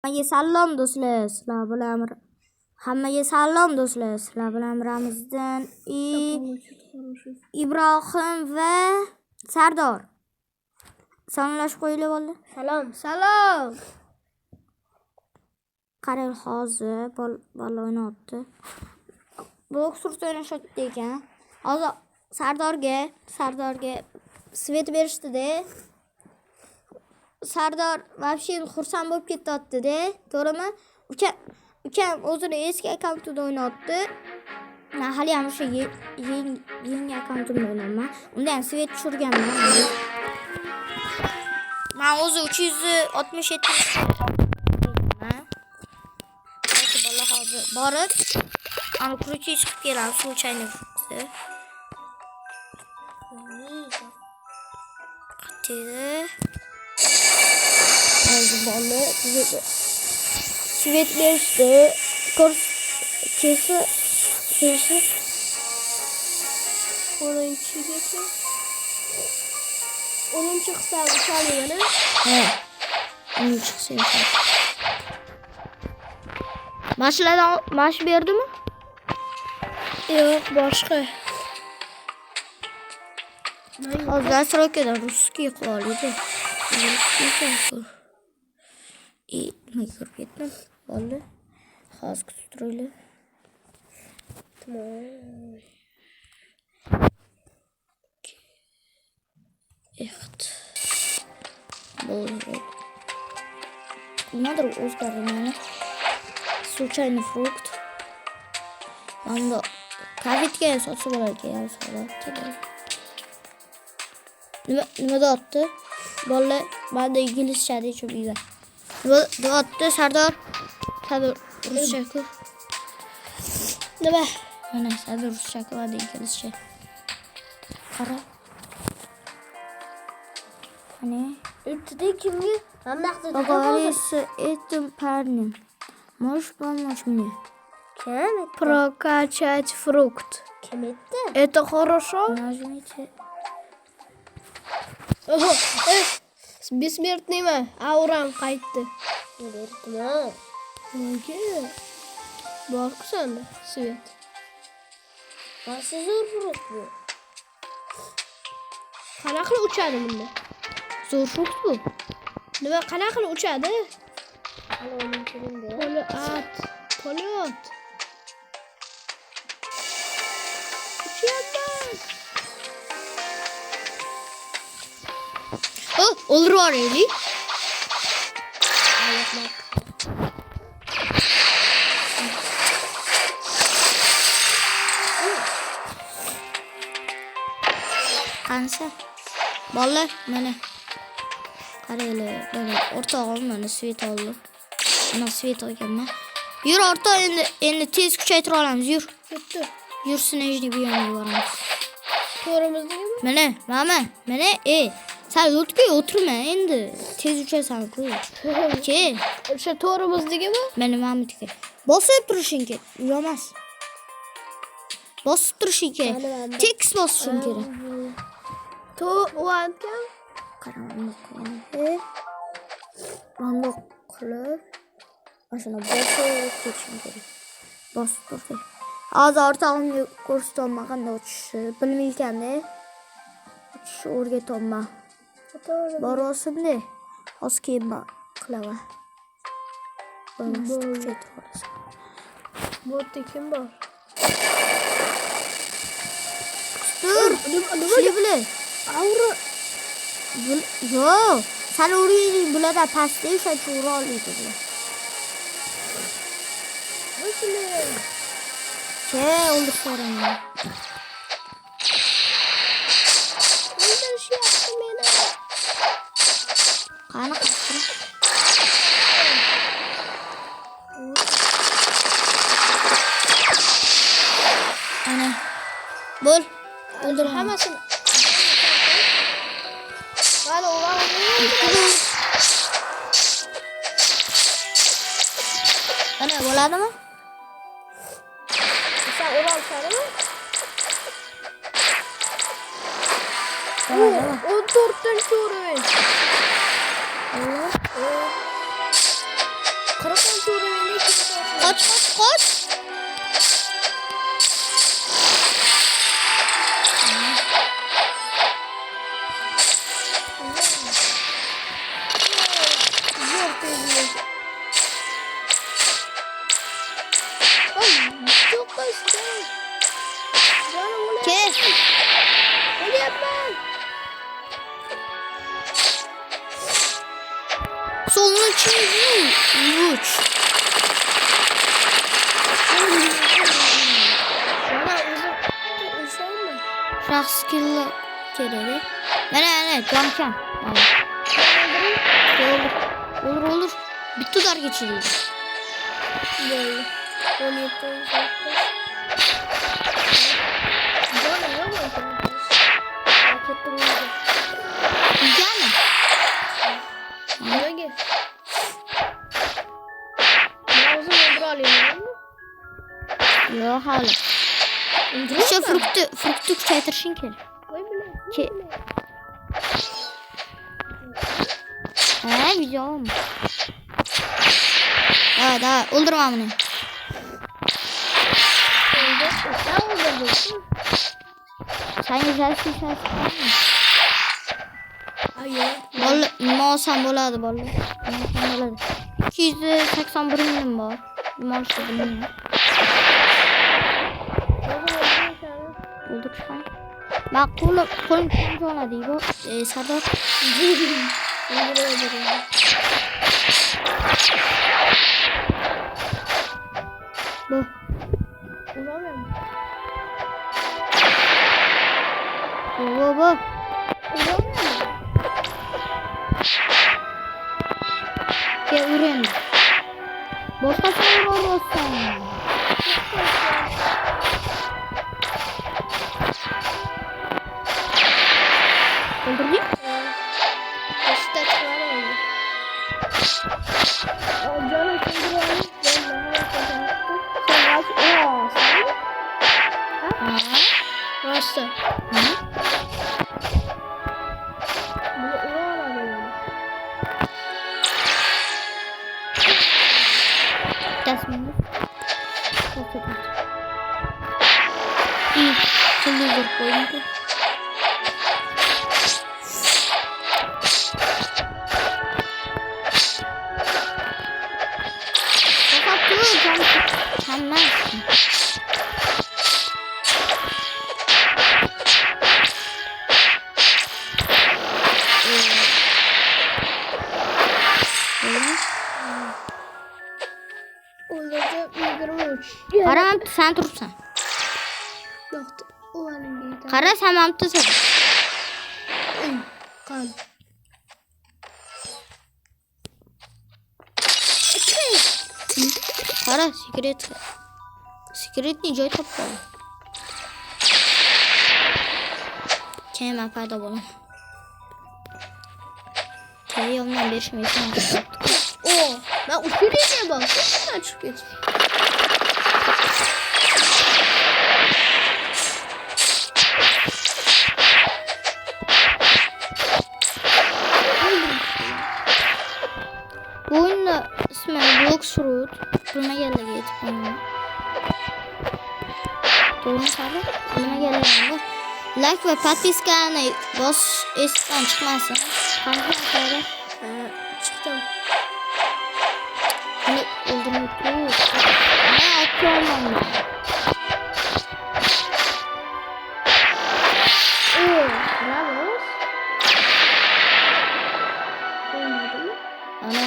Hammaga salom do'stlar. Hammaga salom do'stlar. Sizlar bilan Ramziddin, Ibrohim va Sardor. Salomlashib qo'yinglar bo'ldi. Salom. Qarang, hozir bola o'ynayapti. Boks surta o'ynashyapti ekan. Hozir Sardorga svet berishdi-da. Sardor вообще xursand bo'lib ketyapti-da. To'g'rimi? Ukam o'zini eski akkauntida o'ynayapti. Men hali ham o'sha yangi akkauntimda o'ynayman. Unda ham svet tushirganman. Men o'zi 367 bola hozir borib, ana kurchi chiqib keladi, случайно. Qatida bola svet berishdi. Kurs kesi O'ninchigacha. 10-hisob uchaligini. Ha. 10-hisob. Mashlardan mash berdimi? Yo'q, boshqa. Hozir srokadan russkiy qiloldi. Nima ko'rib ketdim? Bo'ldi. Hozir kutib turaylik. Bo'ldi. Nimadir o'zgardi mana. Случайный фрукт. Manda kavitga sotsa bo'lar ekan, so'rabdi. Nima deyapti? Bolalar manda inglizcha deb uyda. Nima deyapti Sardor? Tabii ruscha-ku. Nima? Mana tabii ruscha-ku va inglizcha. Qara. Qani? Intida kimga? Говорится этим парнем. Можешь помочь мне? Прокачать фрукт. Kim etdi? Это хорошо? Нажмите. Oho, бессмертныйman. Auram qaytdi. Berdimi? Nega? Bor-ku senda svet. Qaysi zo'r frukt bu? Qanaqa qilib uchadi bunda? Zo'r frukt bu. Nima qanaqa qilib uchadi? Poliot. Uchyapman. Olur var eli. Qansa? Bola mana. Qaraylar, mana o'rtog'im mana svet oldi. Ana svet olganman. Yur o'rtoq, endi tez kuchaytira olamiz, yur. Ketdi. Yur sinajni bu yoqqa boramiz. To'g'rimizdagimi? Mana, sen o'tga o'tirma endi. Tez uchasan-ku. Ke. O'sha to'g'rimizdagimi? Mana mamutga. Bosib turishing kerak, yo'mas. Bosib turishing kerak. Tekst bosishing kerak. To'g'rikan. Qaramani qo'yib. Mana qilib. Mana bosib turishing kerak. Bosib turdi. Hozir o'rtog'imga ko'rsataman qanday o'tishni bilmaykan-da. O'tishni o'rgatolman. Borosinde. Hozir keyin qilaman. Bo'tda kim bor? Dur. Nima bilan? Avro. Yo'q. Sen o'raylik bularda pastda o'sha ura oladi bular. Ke, o'ldirsam. O'ldishyapti meni. Qani qasri? Ana. Bo'l. O'ldir hammasini. Mana o'g'lim. Ana bo'ladimi? Sen o'ralsanmi? 14-o'rinchi. Koş koş. Zor değil. Ay çok basit. Canım ulan. Kes. Öyle yapma. Solunun içine uç. Bana uzun mı? Şah skill'ı kereli. Ne camken. Olur. Bir tutar geçireyim. Böyle. Böyle yapalım. Bana ne oldu? Fark ettim ya. Güzel mi? Bana gel. Ben uzun öbür alayım. Yok hala. Şu fruktu kaytırsın ki. Vay bile. Ki. Güzel olmuş. Daha öldürme bunu. Sen öldürdün. Sen güzelsin. Hayır. Olsan boladı bolu. 281 milyon var. Maaşı bilmiyorum. Bulduk şu an. Bak kolum kırmızı ona değil bu. Sadat. Bu. Uğramıyorum. Bu. Uğramıyorum. Gel uğrayın. Boşkasına uğrarsan. Öldürdün? İşte var öyle. Canım şimdi var. Sen kaç? Sen? Başta. Bunu uğramadım. Desmond. İyi. Şimdi dur koyayım. Fakat dur canmazsın. Olacak 23. Karam sen durursan. Yoktu. O benim bir tane. Kara sen mamtısın. Kan. Kara secret. Secret ni joy topla. Kemal payda bulalım. Yolundan bir şey yaptık. Oo. Ben uçuruyum bak. Sen çık geç. Bu oyunda ismi Bloxroot. Buna geldi geçip oyunu. Doğru sarı. Buna geldi bu. Like ve подписканы boş eskiden çıkmazsa. Kanka sarı. Çıktım. Bunu öldürmek yok. Ne atıyorum onu? Oo. Bravo. Olmadı mı? Ana.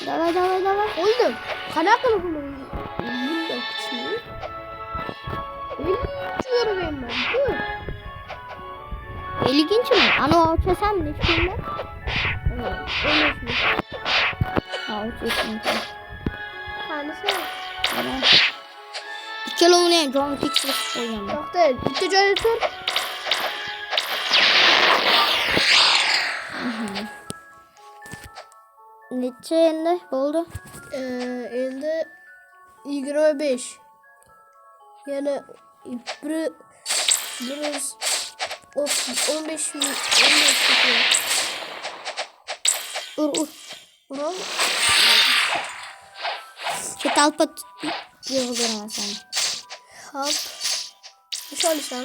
Давай. Oldu. Kanak kılıfını. Bunda kısmı. Uçuyorum ben. Dur. İlginç mi? Ano uçasam mı hiç bilmem. Öyle mi? Ha uçuyorsun. Tanesi. Ana. İki yıl oynayayım. John Kick oynayayım. Yok değil. Bitti canıtır. Neçe elde oldu? Elde 25. Yani biraz 15 milyon çıkıyor. Ur. Ural. Talpa yığılır sen. Hop. Şöyle sana.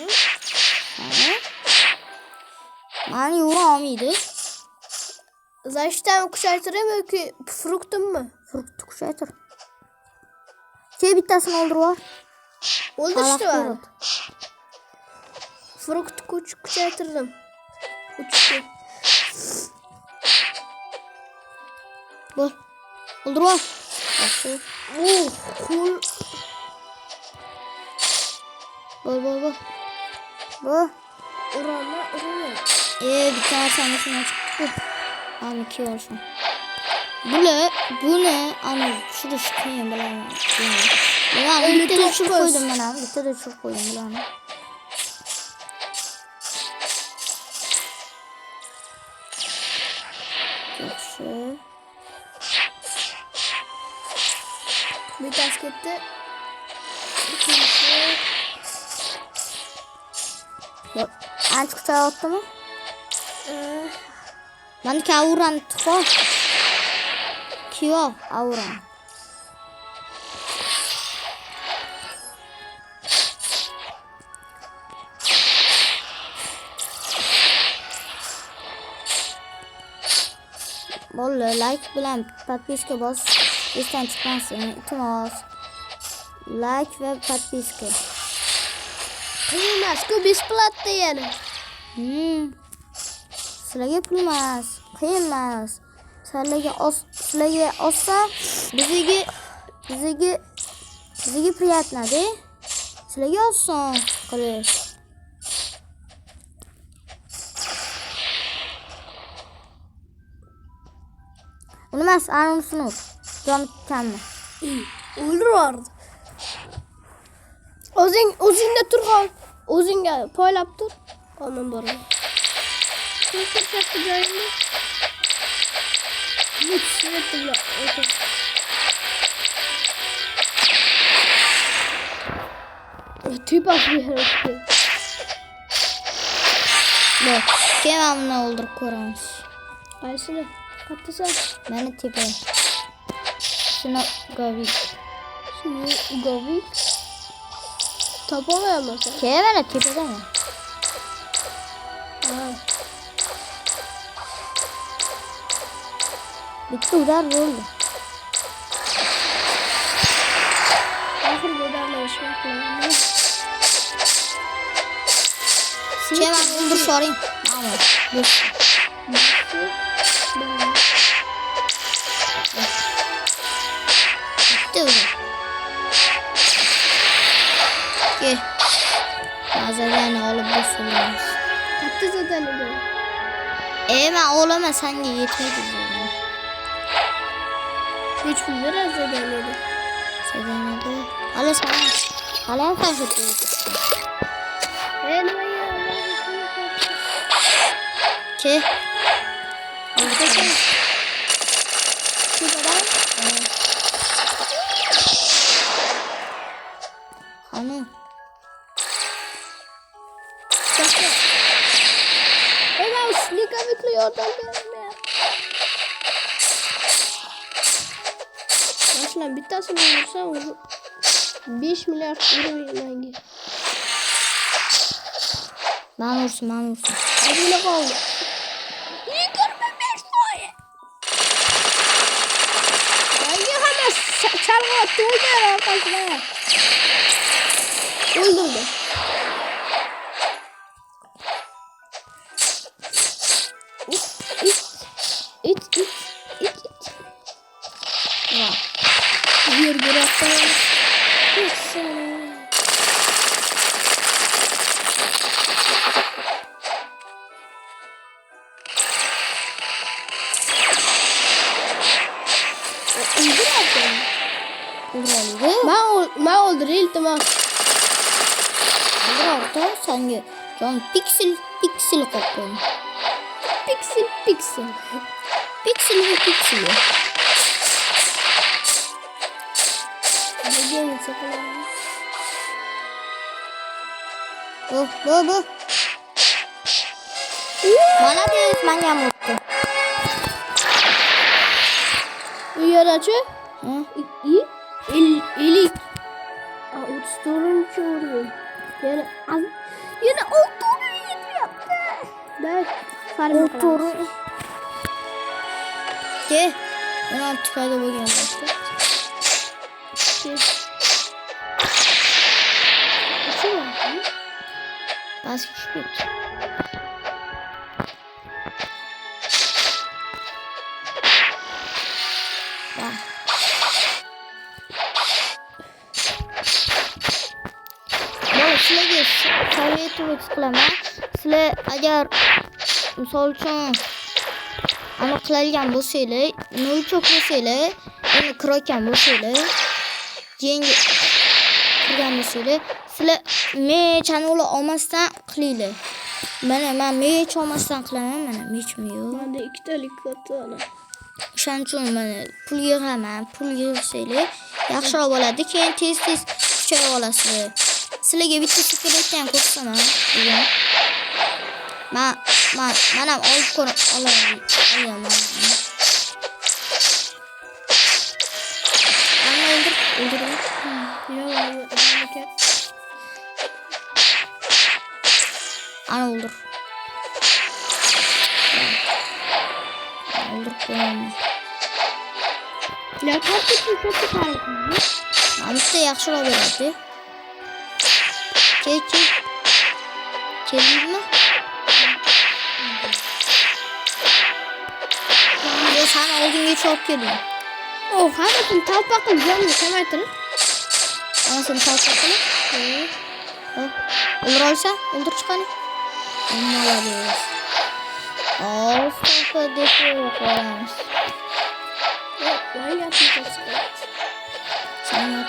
Ben yoğuram iyiydi. Zaten kuşaytıramıyor ki. Fruktun mu? Fruktu kuşaytır. Bittasini oldur var. Oldu işte var. Frukt kuşaytırdım. Uçtu. Bu. Oldur var. Cool. Bu. Urama. Bir tane tanesine çıktı. Ama 2 olsun. Bu ne? Ama şurada çıkayım bilemem. Ya gitti de çok koydum ben abi. Gitti de çok koydum bilemem. Yakşı. Bir tas gitti. İkincisi. Anç kutağı attı mı? Ben ki avuran tıkla. Kiyo avuran. Vallahi like bilen подписка bas. İsten çıkmazsın. İltimas. Like ve подписка. Kıyılmaz ki besplatno yani. Sizlarga pulmas. Qiyinmas. Sizlarga olsa bizga приятно, de. Sizlarga oson qilish. Emas, anusunu. Jon kammi. Olur vardı. O'zingda tur qol. O'zingga poylab tur. Ondan boraman. Katta joyingda. Yetishmayapti. Tüy bakmıyor. Bak, kemamni o'ldirib ko'ramiz. Qaysini? Kattasa. Meni tepa. Shuni govik. Topolmayapman sen. Kemani tepadami? Bitta udar bo'ldi. Oxirgi udarlashmoq qilaman. Kemani o'ldirib soring. Mana. Bitta udar. Ke. Mazagani olib boshlaymiz. Katta zadani bu. Men olaman, senga yetmaydi. Hiç bilmez zadani. Sedanada. Hala sen. Hala sen şuttu. Nima ya? Ke. Hanım. Ben slika bekliyor ya. Başla bir tanesini vursa 5 milyar euro yenge. Ben vursun. Adıyla kaldı. 25 boy. Yenge hemen çalma doldu arkadaşlar. Öldürdü. İt. Ya. Bir bıraktı. Ben oldu iltimas. Burada sence can piksel kopyalım. Piksel. Piksel ve piksel. Bugün çekelim. Bu. Молодец, manga mutlu. Yaraçı. Hı? İyi. Elik. 34. oluyor. Yine otoru yaptı. Ben farm Otoru. Ke. Ben artık hayda bugün yaptım. Basket şut. Bak. Mana sizlarga sovet qilaman. Sizlar agar misol uchun ana qiladigan bo'lsanglar, no'choq bo'lsanglar, uni kirayotgan bo'lsanglar, yangi kirgan bo'lsanglar, sizlar mechani olmasdan qilinglar. Mana men mech olmasdan qilaman, mana mechim yo'q. Menda ikkitalik katana. O'shaning uchun mana pul yig'aman. Pul yig'sanglar yaxshiroq bo'ladi. Keyin tez kuchaya olasizlar. Sizlarga bitta sekret ekan ko'rsaman bugun. Men ham olib olaman. Ana o'ldirdim. Ana o'ldir. O'ldirib qo'yaman. Ya kaçtı çok tutarım. Bitta yaxshiroq beradi. Keldingmi? Yo, sen oldinga chop kelding. Oh, hammasini talpa qilib jonni kamaytirib. Hammasini talpa qilib. O'ldir olsa, o'ldir chiqani. Молодец. Stoppa deb qo'yamiz. Voy, yapmayapsiz. Sana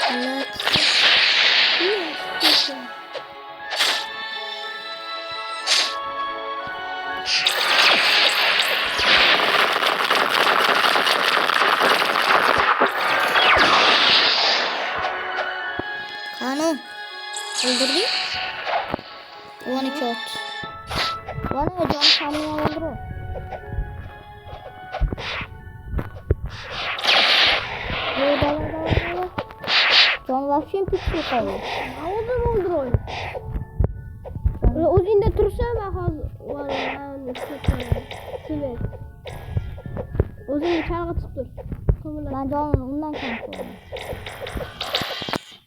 talat. Kanu, öldürdün? 12 ot. Bana can kamyon öldür o. Dala. Can vahşin pişti kalıyor. Ağzım oldu oyun. O zinde tursa ben var yani evet. O zinde çarga tuttur. Ben canım ondan kanıtlıyorum.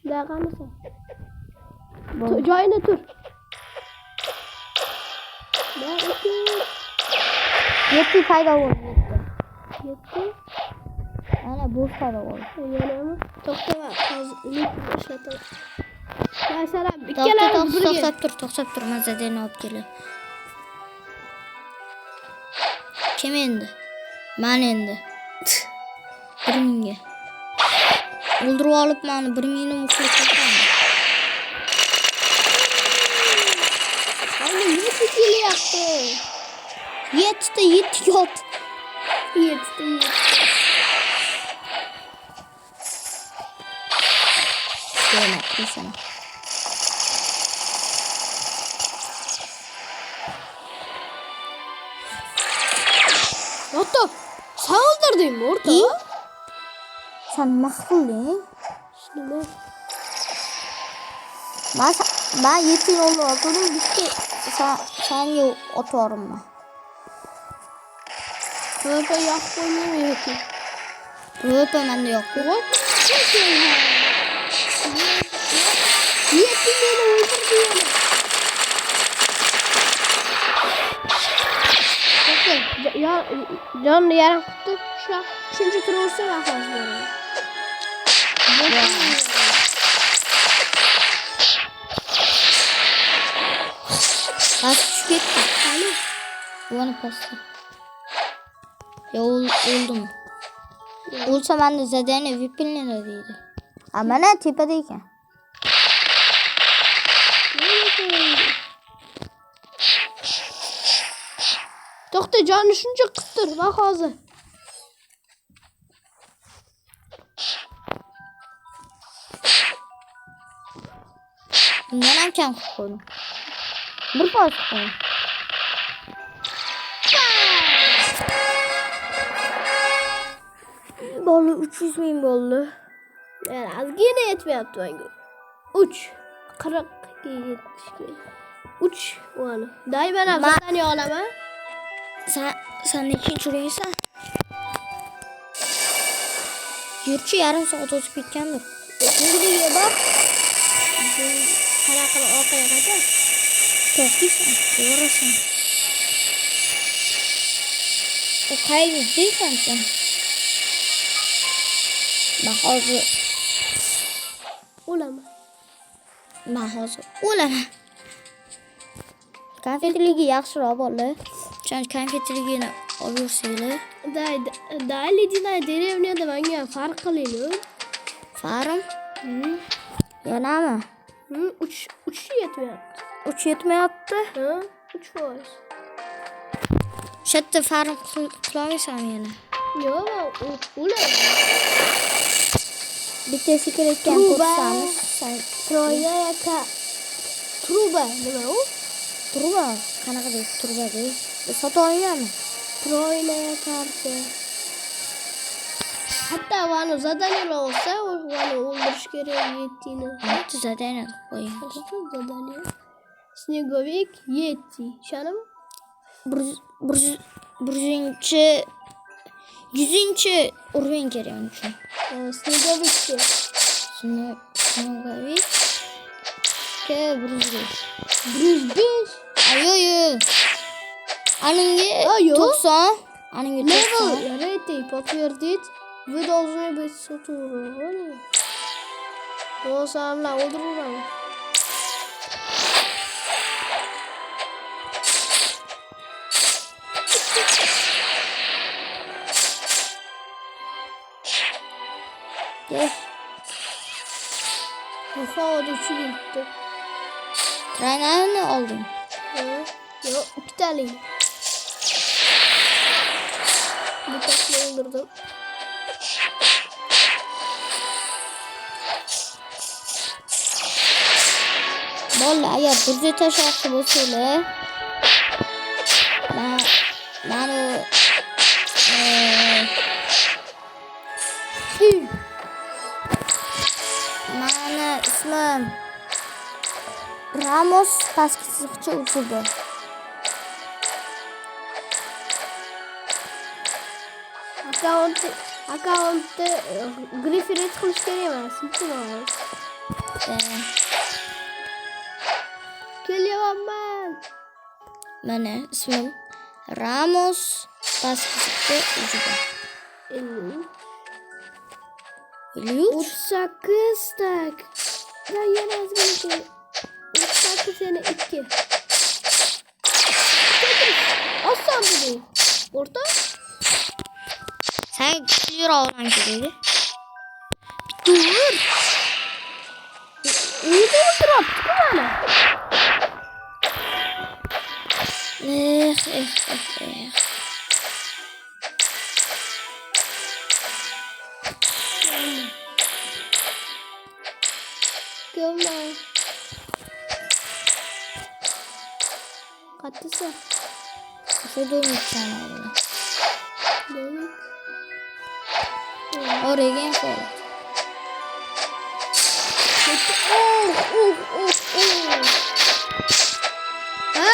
Daha kanıtsa. Joy'una tur. Yetti fayda oldu. Yetti. Ana bu fayda oldu. Yani ama toktama lik başlatalım. Ya Serap bir kere to'xtab tur mazadani olib kelib. Kim endi? Men endi. 1000 ga. O'ldirib olib meni 1000 ni muxlis qildim. Anne yetti kelyapti. 7 yot. 7. Demek sana. Hatta sen öldürdün mü orada? İyi. Sen mahvoldun. Şimdi ben 7 yolu atladım. Bitti. Sen yok atıyorum ben. Röpe yaptığını mı yapayım? Röpe bende yok. Yok. Yetti beni öldürdü yani. Bakın ya canlı yarım tuttu. Şu an 3. tur olsa ben fazla. Kaç gitti. Hani? Bana pasta. Ya oldum. Olsa ben de Zeden'e VIP'in neredeydi? Ama ne tepedeyken. Doktor can düşünce kıstır bak ağzı. Bundan ham kam qilib qo'ydim. Bir foiz qo'ydim. Bo'ldi 300 ming bo'ldi. Yani azgina yetmayapti menga. 3 40 70 3 mana. Dayman ham zadaniya olaman. Sen nechinchi o'rinsan? Yurchi yarim soat o'tib ketgandir. Bunga bak. Qara qilib orqaga qaytar. To'xtaysan, to'g'risan. O qayerda deysan sen? Ben hozir o'laman. Konfetligi yaxshiroq bo'ldi. Chunki konfetligini olib yursanglar. Да, ледяная деревняda menga farq qilaylik. Farm? Yanami? 3 yetmayapti. 3 yetmayapti? Ha, 3%. Shetda farm qilolmaysanmi yana? Yo'q, o'laman. Bitta fikr etgan ko'rsamiz. Troya yaka. Truba nima u? Truba, qanaqa deydi? Truba deydi. Sota olmayapmi? Troyная karta. Hatta vani zadaniyalar olsa, vani o'ldirish kerak yetini. Bitta zadaniya qo'ying. Zadaniya. Snegovik yeti. Shanam? 100-chi ururing kerak uning uchun. Snegovikchi. Snegovik. Ke 105. 105. Ayo. Aninga 90. Aninga 90. Level rating подтвердить. Вы должны быть сатурированы. O samla o'ldiruram. Havada uçup Trenayni oldim. Yok, 2 tane. Bir takla öldürdüm. Bo'ldi, agar burja tashlashni bo'lsanglar, mana mana ismim Ramos pastki chiziqcha usubi. Akkauntni refresh qilish kerak emas, iltimos. Kelyapman. Mana ismim Ramos pastki chiziqcha usubi. 38 tak. Ya yana azgina. 38 yana 2. Oson dedi. O'rta. Sen kuchliroq o'ran kerak. Dur. Uyda o'tiribdi mana. Gömle. Katısı. Şurada unutacağım abi. Dönük. Oraya gel sonra. Ha,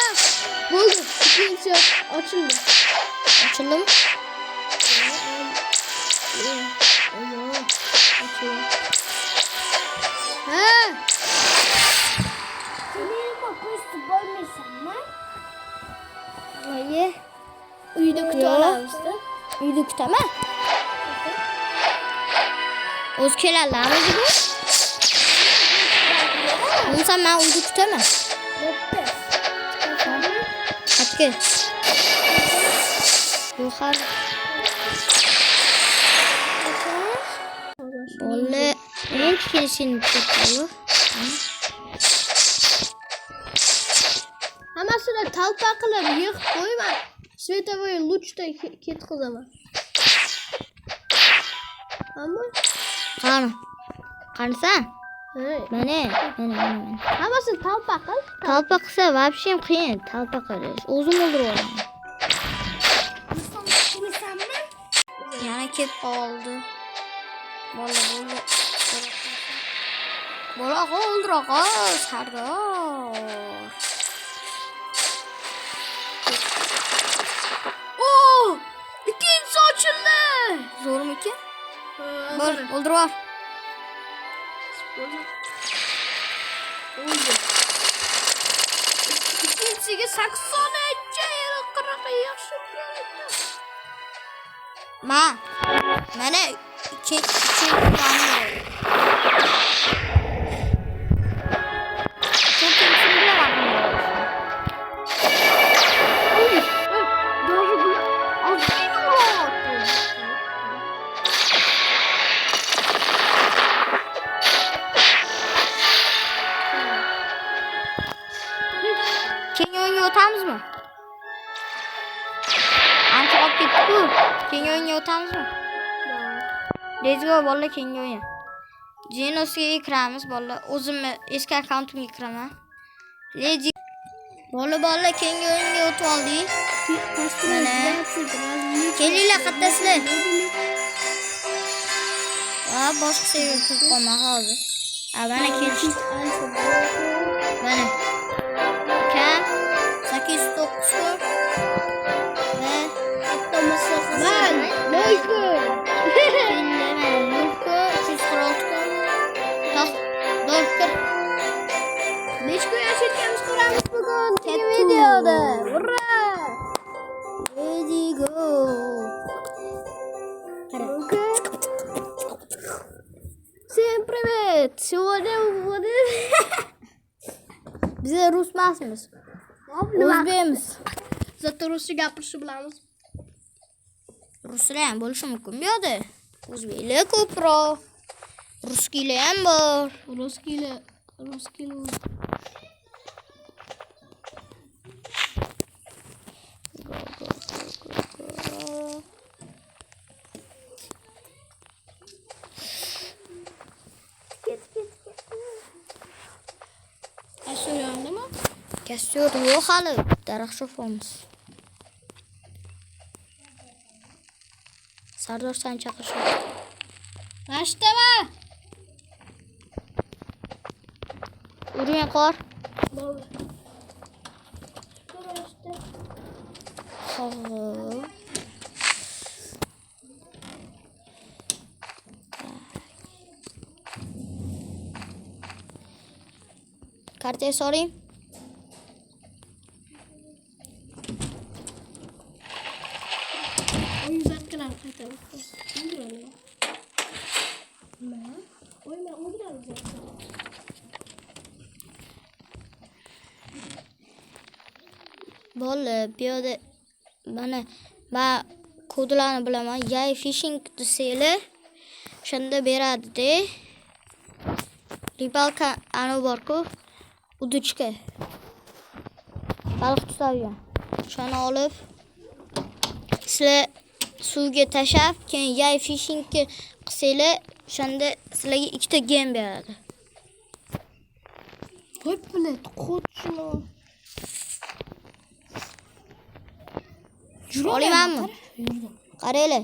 buldu. İkinci açıldı. Açıldı mı? Açıldı. Ha. Hayır. Uyda kutu alamızdı. Uyda kutu mu? O'z kelarlarmi bu? Bunsan men uyda kutaman. Qatga. Yo'q. Bo'ldi. Men kelishini kutaman. Hammasini talpa qilib yig'ib qo'yman. Svetovoy luchda ketqizaman. Ammo Qani? Qanisan? Mana. Hammasini talpa qil. Talpa qilsa вообще qiyin talpa qilish. O'zim o'ldiraman. Yana kelib qoldi. Bola o'ldiraqol sardor. İkinci açıldı. Zor mu ki? Oldur var. İkincisi 80 yılı 40 yaşında. Mana iki tane. Çok kimsin bilemem. Kenge oyunu otamiz mı? Ancha olib ketdi-ku. Kenge oyunu otamiz mı? Let's go bola kenge oyun. Genosga kiramiz bola. O'zimni eski akkauntimga kiraman. Leji bola kenge oyunga o'tib oldik. Mana. Kelinglar qattasizlar. Boshqa server kirib qolma hozir. Mana kelishdi. Mana. Kam 809 ve Ben Neyse. 346 Neçko yaşarkenimiz kurarmış bugün. Yeni videoda. Hurra. Ready go. Всем привет. Сегодня мы Bize Rus emasmiz. O'zbekmiz. Zaten Rusça gapirishni bilamiz. Ruslar ham bo'lishi mumkin bu yerda. O'zbeklar ko'proq. Ruskilar ham bor. Ruskilar. Kasiyor yo'q hali. Daraxt shofamiz. Sardor san chaqirishadi. Mashtaba. Urmay qor. Bo'ldi. Hop. Kartayı sorayım. Uzattılar kaytalım. Bilmiyorum. Ne? Oyna o biraz uzattılar. Bo'ldi, bu yerda mana men kodlarni bilaman. Yay fishing desanglar shunda beradi-da. Ribalka ana bor-ku, uduchka. Baliq tutadigan. Shuni olib sizlar suvga tashlab, keyin yay fishingni qilsanglar, shunda sizlarga ikkita gem beradi. Voy bilet, xod shuni. Olaymanmi? Qaranglar.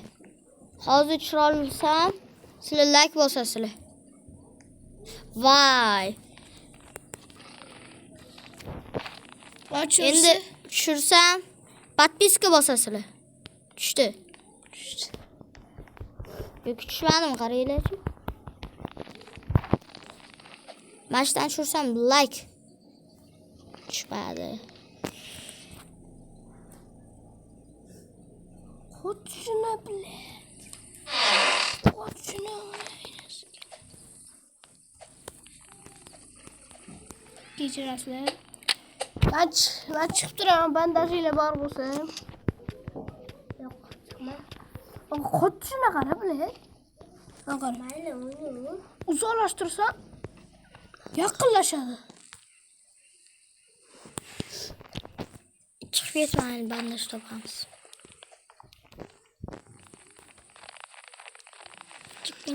Hozir tushira olsam, sizlar like bosasizlar. Vay. Endi tushirsam, подписка bosasizlar. Tushdi. Yo'q, tushmadimi? Qaranglar-chi. Mashdan tushirsam like. Tushmadi. Xod shuni bilet. Xod shuni. Kechirasizlar. Ben çıkıp duramam. Bandajıyla bar bulsam. Yok çıkma. Xod shuni qara bilet. Mayli, uzoqlashtirsa yaqinlashadi. Chiqib ketmaylik, bandaj topamiz. Chiqib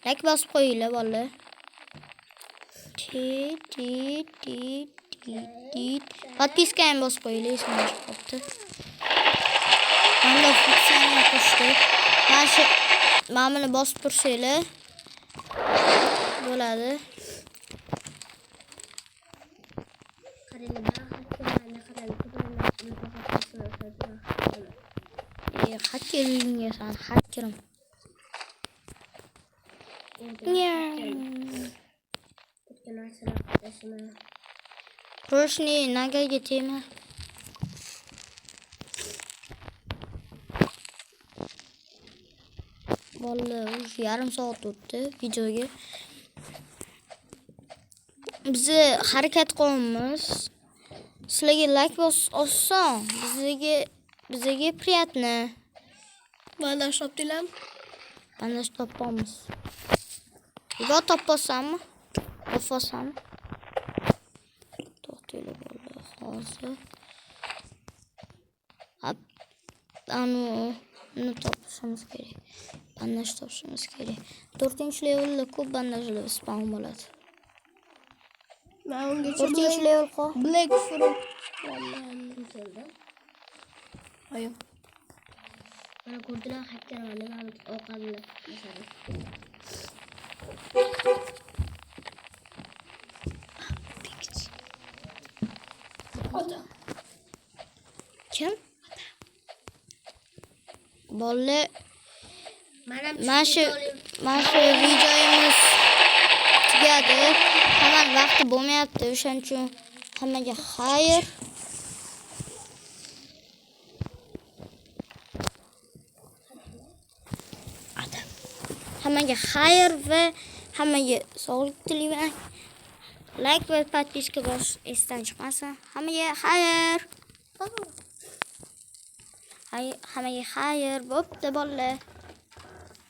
Like bosib qo'yinglar bolalar. Подписка ham bosib qo'yinglar, esimdan chiqib qolibdi. Mana funksiyani qo'shdik. Mana buni bosib tursanglar bo'ladi. Hakkeringga san hakkerim. Roshni nagaga tema. Vallahi yarim soat o'tdi videoga. Bizni harakat qilamiz. Sizlarga like bosish oson. Bizga приятно. Bandaj topdinglar? Bandaj topamiz. Yo toppasammi? Toppasammi? To'xtaylar bolalar, hozir. Uni topishimiz kerak. Bandaj topishimiz kerak. 4-levelda ko'p bandajlar spawn bo'ladi. Men ungacha 4-level qol. Black Fruit. Ayo. Mana ko'rdilar hakkarlarni mana ovqatlar yasadi. Kim? Bolalar mana shu videomiz tugadi. Hamma vaqti bo'lmayapti, o'shaning uchun hammaga xayr. Hammaga xayr va hammaga sog'lik tilayman. Like va podpiska bosish esdan chiqmasin. Hammaga xayr. Hammaga xayr bo'pti bolalar.